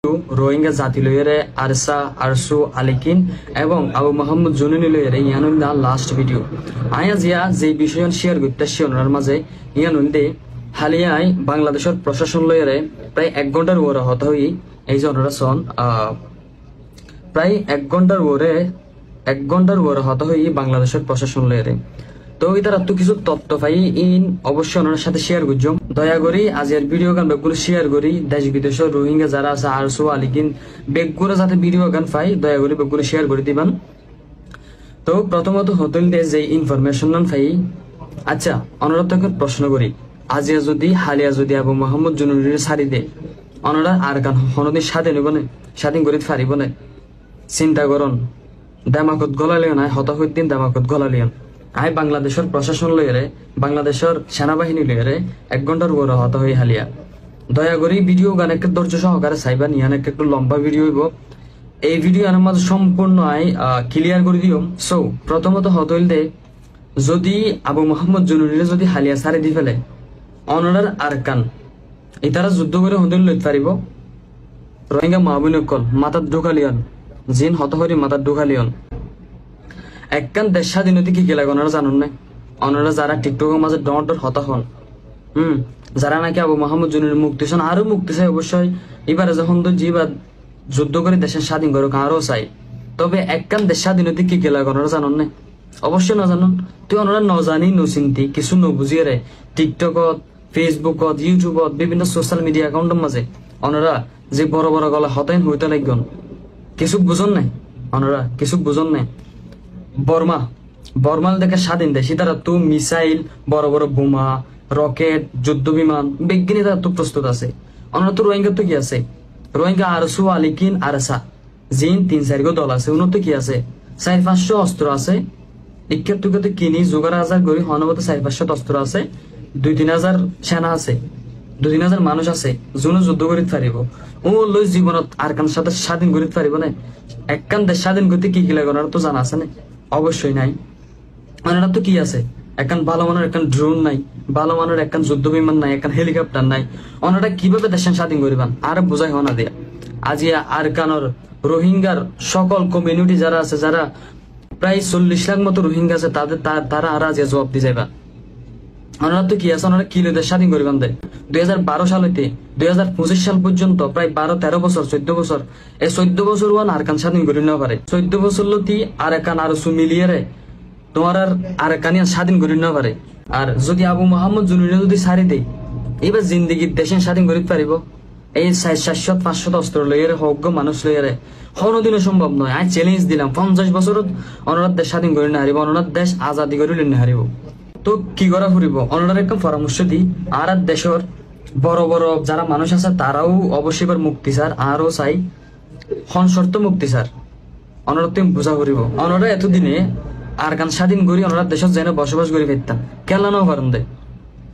রোহিঙ্গা জাতি লইরে আরসা আরসু আলিকিন এবং আবু মোহাম্মদ জুনুনি লইরে ইয়ানুন দা লাস্ট ভিডিও আয়া জিয়া যে বিষয় শেয়ার করতে ওনার মাঝে ইয়ানুন দে হালিয়ায় বাংলাদেশের প্রশাসন লইরে প্রায় 1 ঘন্টার ওরে হত হই এই যে ওনারা সন প্রায় 1 ঘন্টার ওরে হত হই বাংলাদেশের প্রশাসন লইরে তো ইতারা তো কিছু তথ্য পাই ইন অবশ্যই ওনার সাথে শেয়ার করছম দয়া করি আজের ভিডিও গান বেগুলো শেয়ার করি দেশ বিদেশের রোহিঙ্গা যারা আছে আরসু আলিকিন বেগুলো যাতে ভিডিও গান পাই দয়া করি বেগুলো শেয়ার করে দিবেন। তো প্রথমত হোটেল দিয়ে যে ইনফরমেশন পাই আচ্ছা ওনারা তো প্রশ্ন করি আজিয়া যদি হালিয়া যদি আবু মোহাম্মদ জুনুনির সারি দে ওনারা আর গান হনদিন স্বাধীন হইব না স্বাধীন করে ফারিব না চিন্তা করুন দামাকত গলালিয়ন আয় হতাহদ্দিন দামাকত গলালিয়ন আয় বাংলাদেশের প্রশাসন লইরে বাংলাদেশের সেনাবাহিনী লইরে 1 ঘন্টার উপর হত হই হালিয়া দয়া করি ভিডিও গান একটা ধৈর্য সহকারে চাইবা নিয়ান একটু লম্বা ভিডিও হইব এই ভিডিও আমার মাঝে সম্পূর্ণ আই ক্লিয়ার করে দিও। সো প্রথমত হত হইল দে যদি আবু মোহাম্মদ জুনুনিরে যদি হালিয়া সারি দি ফেলে অনরার আরকান ইতারা যুদ্ধ করে হদিন লইতে পারিব রোহিঙ্গা মাহবুনকল মাথার ঢোকালিয়ন জিন হত হরি মাথার ঢোকালিয়ন একখান দেশ স্বাধীনতা কি লাগে ওনারা জানুন না ওনারা যারা টিকটকের মাঝে ডর হতা হন যারা নাকি আবু মোহাম্মদ জুনুনির মুক্তি চান আরো মুক্তি চাই অবশ্যই এবারে যখন তো জিবা যুদ্ধ করে দেশের স্বাধীন করুক আরো চাই তবে একখান দেশ স্বাধীনতা কি লাগে ওনারা জানুন না অবশ্যই না জানুন তুই ওনারা ন জানি নচিন্তি কিছু নবুঝিয়ে রে টিকটকত ফেসবুকত ইউটিউবত বিভিন্ন সোশ্যাল মিডিয়া একাউন্টের মাঝে ওনারা যে বড় বড় গলা হতাইন হইতে লাগন কিছু বুঝন নাই ওনারা কিছু বুঝন নাই বর্মাল দেখে স্বাধীন দেশ তারা তো মিসাইল বড় বড় বোমা রকেট যুদ্ধ বিমান বিজ্ঞানী তারা তো প্রস্তুত আছে ওনারা তো রোহিঙ্গা তো কি আছে রোহিঙ্গা আরসু আলিকিন আরসা জিন 3-4 গো দল আছে উন্নত তো কি আছে 400-500 অস্ত্র আছে ইক্ষেত্রকে কিনি জোগাড় হাজার করি হনবত 400-500 অস্ত্র আছে 2-3 হাজার সেনা আছে 2-3 হাজার মানুষ আছে যোনে যুদ্ধ করিতে পারিব ও লই জীবনত আর কান সাথে স্বাধীন করিতে পারিব না একখান দেশ স্বাধীন করতে কি কি লাগে ওনারা তো জানা আছে না অবশ্যই নাই ওনারা তো কি আছে একখান ভালো মানের একখান ড্রোন নাই ভালো মানের একখান যুদ্ধ বিমান নাই একখান হেলিকপ্টার নাই ওনারা কিভাবে দেশ স্বাধীন করিবান আর বোঝাই হনা দিয়া আজিয়া আর কানর রোহিঙ্গার সকল কমিউনিটি যারা আছে যারা প্রায় 40 লাখ মতো রোহিঙ্গা আছে তারা আর আজিয়া জবাব দিয়ে যাইবা ওনারা তো কি আছে ওনারা কি দেশ স্বাধীন করিবান দেয় 2012 সাল হইতে 2025 সাল পর্যন্ত প্রায় 12-13 বছর 14 বছর এই 14 বছর ওয়ান আরকান স্বাধীন করে নেওয়া পারে 14 বছর লতি আরকান আর মিলিয়ে রে তোমার আর কানিয়া স্বাধীন করে নেওয়া পারে আর যদি আবু মোহাম্মদ জুনুনি যদি সারি দেয় এবার জিন্দিগির দেশে স্বাধীন করিতে পারিব এই 400-500 অস্ত্র লইয়ারে হজ্ঞ মানুষ লইয়ারে কোনোদিনও সম্ভব নয় আমি চ্যালেঞ্জ দিলাম 50 বছরত অনার দেশ স্বাধীন করে না হারিব অনার দেশ আজাদি করে না হারিব তো কি করা ফুরিব অনার একটা পরামর্শ দিই আর দেশের বড় বড় যারা মানুষ আছে তারাও অবশ্যই মুক্তি স্যার আরও চাই হন শর্ত মুক্তি স্যার অনারা তুমি বোঝা করিব অনারা এতদিনে আর গান স্বাধীন করি ওনারা দেশের যেন বসবাস করে ফেরতাম কেলানো কারণ দেয়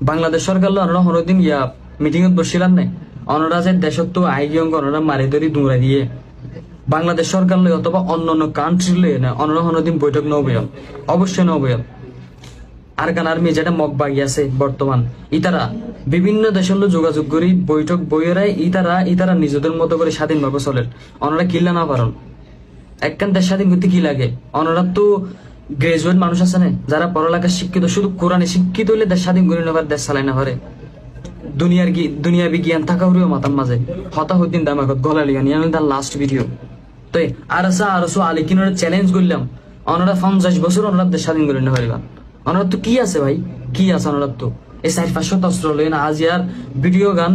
বাংলাদেশ সরকার ওনারা হরদিন ইয়া মিটিং বসছিলাম না ওনারা যে দেশত তো আইগিয়ঙ্গ ওনারা মারি ধরি দৌড়া দিয়ে বাংলাদেশ সরকার লই অথবা অন্য কান্ট্রি লই না ওনারা হরদিন বৈঠক নবয়ন অবশ্যই নবয়ন আর গান আর্মি যেটা মগবাগি আছে বর্তমান ইতারা বিভিন্ন দেশের লোক যোগাযোগ করি বৈঠক বইয়েরাই ইতারা নিজেদের মতো করে স্বাধীনভাবে চলেন ওনারা কিল্লা না পারেন একখান দেশ স্বাধীন করতে কি লাগে ওনারা তো গ্রাজুয়েট মানুষ আছে না যারা পড়ালেখা শিক্ষিত শুধু কোরআনে শিক্ষিত হইলে দেশ স্বাধীন করে নেবার দেশ চালাই না পারে দুনিয়া বিজ্ঞান থাকা হরিও মাতার মাঝে হতাহদ্দিন দামাকত গলালিয়ান ইয়ান তার লাস্ট ভিডিও তো আরসু আলিকিনের চ্যালেঞ্জ করলাম ওনারা 50 বছর ওনারা দেশ স্বাধীন করে নেওয়া পারিবা ওনারা তো কি আছে ভাই কি আছে ওনারা তো এই 400-500 অস্ত্র লই না আজ আর ভিডিও গান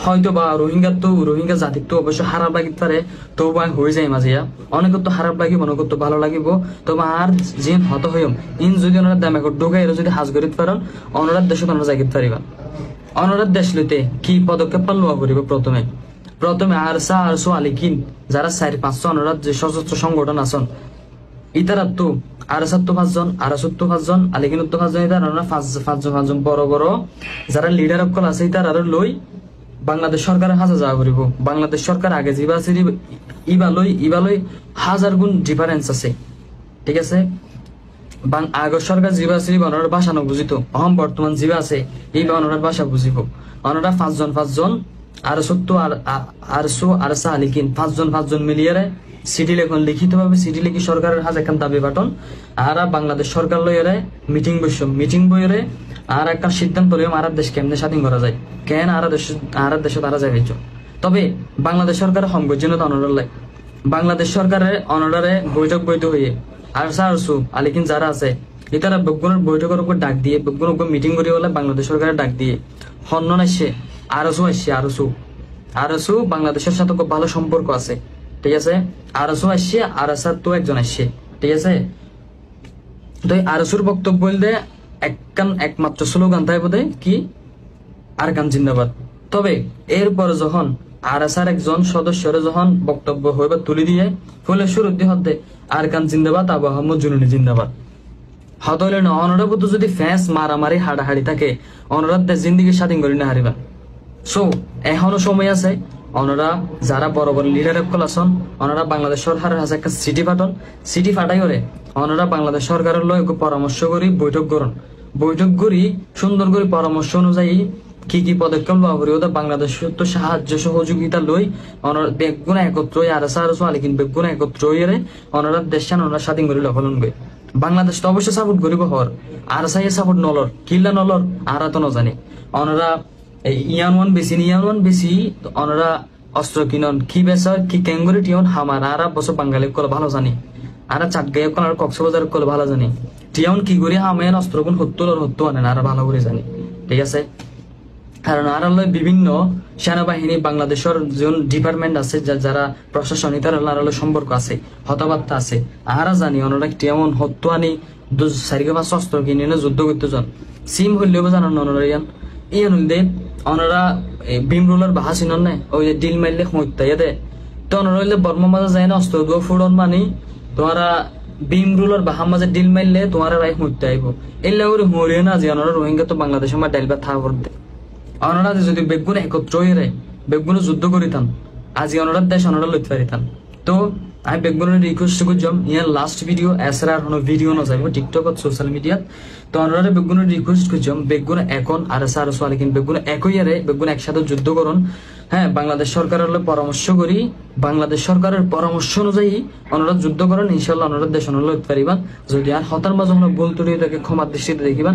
হয়তো বা রোহিঙ্গা জাতিক তো অবশ্য খারাপ লাগিতে পারে তবু হয়ে যায় মাঝিয়া অনেকের তো খারাপ লাগিব অনেকের তো ভালো লাগিব তবে আর যে হত হইম ইন যদি ওনারা দামে ঢোকাই যদি হাজ করিতে পারেন ওনারা দেশত ওনারা যাইতে পারিবা ওনারা দেশ লইতে কি পদক্ষেপ লোয়া করিব প্রথমে আরসু আলিকিন যারা 4-500 ওনারা যে সশস্ত্র সংগঠন আছেন ইতারা তো আরসাত তো 5 জন আরসত তো 5 জন আলিকিনত তো 5 জন ইতারা 5 জন বড় বড় যারা লিডার অকল আছে ইতারা আর লই বাংলাদেশ সরকারের হাজার যাওয়া করিব বাংলাদেশ সরকার আগে জিবা আছে ইবালই হাজার গুণ ডিফারেন্স আছে ঠিক আছে আগের সরকার জিবা আছে ওনার ভাষা ন বুঝিত বর্তমান জিবা আছে এই ওনার ভাষা বুঝিব ওনারা 5 জন আরসু আরসা আলিকিন পাঁচজন মিলিয়ে চিঠি লেখন লিখিতভাবে চিঠি লিখি সরকারের হাজ একখান দাবি পাঠন আর বাংলাদেশ সরকার লইয়ারে মিটিং বইরে আর একটা সিদ্ধান্ত লইম আর দেশ কেমনে স্বাধীন করা যায় কেন আর দেশে তারা যাবে। তবে বাংলাদেশ সরকারের সংগঠন অনর লাই বাংলাদেশ সরকারের অনরারে বৈঠক হয়ে আরসু আলিকিন যারা আছে এটারা বেগুনের বৈঠকের উপর ডাক দিয়ে বেগুনের উপর মিটিং করি হলে বাংলাদেশ সরকারের ডাক দিয়ে হন্যন আসছে আরসু বাংলাদেশের সাথে খুব ভালো সম্পর্ক আছে, ঠিক আছে। আরসু আসছে আরসার তো একজন আসছে, ঠিক আছে। তো আরসুর বক্তব্য বলতে একমাত্র স্লোগান তাই বোধ কি আরকান জিন্দাবাদ। তবে এরপর যখন আরসার একজন সদস্যের যখন বক্তব্য হইবা তুলি দিয়ে ফলে শুরু হতে আরকান জিন্দাবাদ আবু আহমদ জুনুনি জিন্দাবাদ হতলে না অনরা বুদ্ধ যদি ফ্যাঁস মারামারি হাড়াহাড়ি থাকে অনরাতে জিন্দিগি স্বাধীন করি না হারিবা। সো এখনো সময় আছে, অনরা যারা বড় বড় লিডার কল আসন অনরা বাংলাদেশ সরকারের হাতে একটা সিটি ফাটাই করে অনরা বাংলাদেশ সরকারের লয় পরামর্শ করি বৈঠক করি সুন্দর করে পরামর্শ অনুযায়ী কি পদক্ষেপ লওয়া করি ওদের বাংলাদেশ তো সাহায্য সহযোগিতা লই অনরা বেগুন একত্র আরসা আলিকিন বেগুন একত্র অনরা দেশান অনরা স্বাধীন করি লফলন গই। বাংলাদেশ তো অবশ্যই সাপোর্ট করিব হর আর সাইয়ে সাপোর্ট নলর কিল্লা নলর আর তো নজানি অনরা ইয়ান ওয়ান বেশি অনরা অস্ত্র কিনন কি বেসর কি ক্যাঙ্গুরি টিয়ন হামার আর বছর বাঙালি কল ভালো জানি আর চাটগাঁয়ে কল আর কক্সবাজার কল ভালো জানি টিয়ন কি করি হামেন অস্ত্র কোন হত্তু আনেন আর ভালো করে জানি, ঠিক আছে। কারণ আর বিভিন্ন সেনাবাহিনী বাংলাদেশের যে ডিপার্টমেন্ট আছে যারা প্রশাসনিক তারা সম্পর্ক আছে হতাবার্তা আছে আহারা জানি অনরা কেমন হত্যু আনি 4-5 অস্ত্র কিনে যুদ্ধ করতে যান সিম হইলেও জানান অনরা ইয়ান হইলে অনরা বিম রোলার বাহা চিনন নাই ওই যে ডিল মারলে হত্যা দে তো অনরা হইলে বর্মা মাঝে যায় না অস্ত্র দুয়া ফুড়ন মানি তোমারা বিম রোলার বাহা মাঝে ডিল মারলে তোমার রায় হত্যা আইব এলে করে হরিয়ে না যে অনরা রোহিঙ্গা তো বাংলাদেশের মা ডাইল বা থা করতে অনরা যদি বেগুন একত্র হয়ে বেগুন যুদ্ধ করিতাম আজি অনরা দেশ অনরা লইতে পারিতাম। তো আমি বেগুনের রিকোয়েস্ট করছিলাম ইয়ার লাস্ট ভিডিও এসরা আর কোনো ভিডিও না যাইব টিকটক সোশ্যাল মিডিয়া তো অনরা বেগুনের রিকোয়েস্ট করছিলাম বেগুন এখন আর আলিকিন বেগুন একই বেগুন একসাথে যুদ্ধ করুন। হ্যাঁ, বাংলাদেশ সরকারের পরামর্শ করি বাংলাদেশ সরকারের পরামর্শ অনুযায়ী অনরা যুদ্ধ করেন ইনশাল্লাহ অনরা দেশ অনরা লইতে পারিবা। যদি আর হতার মাঝে ভুল ত্রুটি তাকে ক্ষমার দৃষ্টিতে দেখিবা।